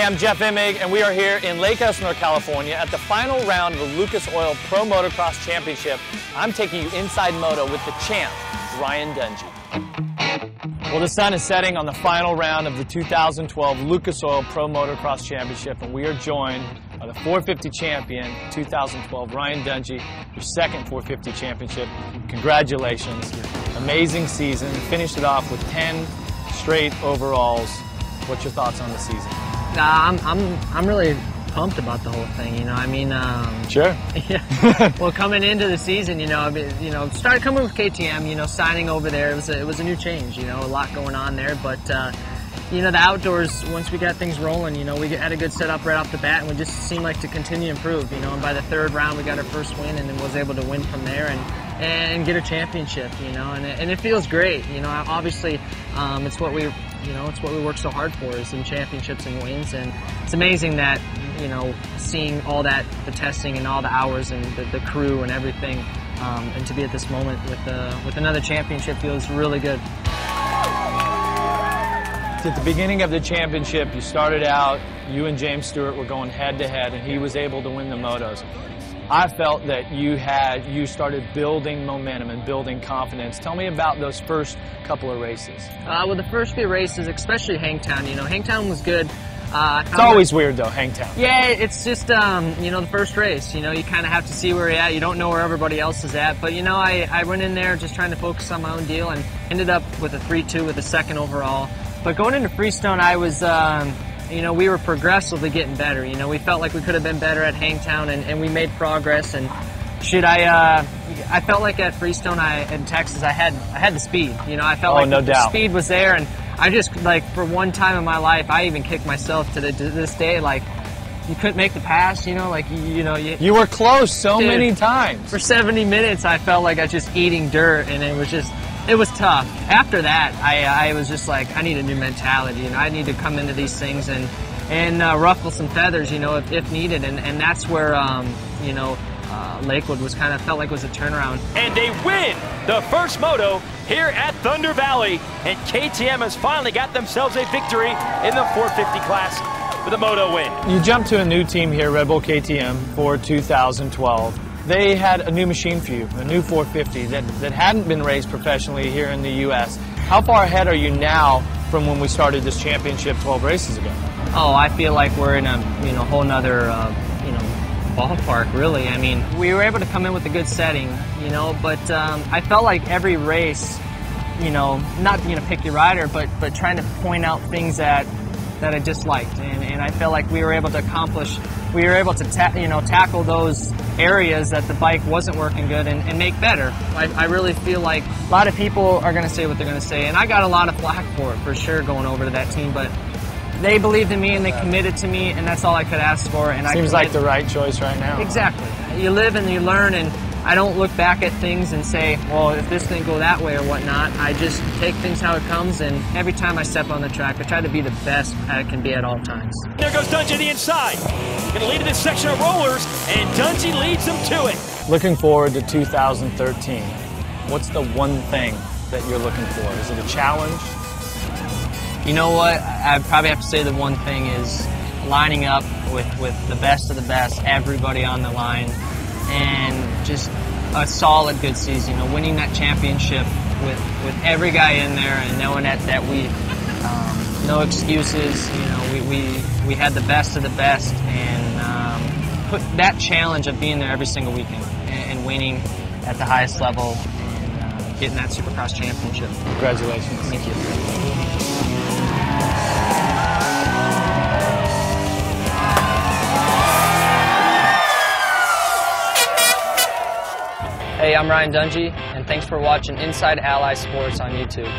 Hey, I'm Jeff Emig, and we are here in Lake Elsinore, California at the final round of the Lucas Oil Pro Motocross Championship. I'm taking you inside moto with the champ, Ryan Dungey. Well, the sun is setting on the final round of the 2012 Lucas Oil Pro Motocross Championship, and we are joined by the 450 champion 2012, Ryan Dungey, your second 450 championship. Congratulations. Amazing season. Finished it off with 10 straight overalls. What's your thoughts on the season? I'm really pumped about the whole thing. You know, I mean, sure. Yeah. Well, coming into the season, started coming with KTM. Signing over there, it was a new change. A lot going on there, but the outdoors. Once we got things rolling, we had a good setup right off the bat, and we just seemed like to continue to improve. And by the third round, we got our first win, and then was able to win from there and get a championship. And it feels great. Obviously, it's what we. It's what we work so hard for, is in championships and wins, and it's amazing that, seeing all that, the testing and all the hours and the crew and everything, and to be at this moment with another championship feels really good. At the beginning of the championship, you started out, you and James Stewart were going head to head, and he was able to win the motos. I felt that you started building momentum and building confidence. Tell me about those first couple of races. Well, the first few races, especially Hangtown, Hangtown was good. It's always weird though, Hangtown. Yeah, it's just, the first race, you kind of have to see where you're at. You don't know where everybody else is at. But, I went in there just trying to focus on my own deal and ended up with a 3-2 with a second overall. But going into Freestone, I was, we were progressively getting better. We felt like we could have been better at Hangtown, and we made progress. And I felt like at Freestone, in Texas, I had the speed. I felt like the speed was there, and I just, for one time in my life, I even kicked myself to this day, you couldn't make the pass. You were close so many times. For 70 minutes, I felt like I was just eating dirt, and it was tough. After that, I was just like, I need a new mentality. I need to come into these things and ruffle some feathers, if needed. And that's where, Lakewood felt like was a turnaround. And they win the first moto here at Thunder Valley. And KTM has finally got themselves a victory in the 450 class with a moto win. You jumped to a new team here, Red Bull KTM, for 2012. They had a new machine for you, a new 450 that hadn't been raced professionally here in the U.S. How far ahead are you now from when we started this championship 12 races ago? Oh, I feel like we're in a whole nother ballpark, really. I mean, we were able to come in with a good setting, but I felt like every race, not pick your rider, but trying to point out things that I disliked, and I felt like we were able to accomplish. We were able to tackle those areas that the bike wasn't working good and make better. I really feel like a lot of people are going to say what they're going to say, and I got a lot of flack for sure going over to that team, but they believed in me and they committed to me, and that's all I could ask for. And seems like the right choice right now. Exactly. You live and you learn, and I don't look back at things and say, well, if this didn't go that way or whatnot. I just take things how it comes, and every time I step on the track, I try to be the best I can be at all times. There goes Dungey to the inside. Going to lead in this section of rollers, and Dungey leads them to it. Looking forward to 2013. What's the one thing that you're looking for? Is it a challenge? You know what? I'd probably have to say the one thing is lining up with the best of the best, everybody on the line, and just a solid good season. Winning that championship with every guy in there, and knowing that we no excuses. We had the best of the best, and put that challenge of being there every single weekend and winning at the highest level and getting that Supercross championship. Congratulations. Thank you. Hey, I'm Ryan Dungey, and thanks for watching Inside Alli Sports on YouTube.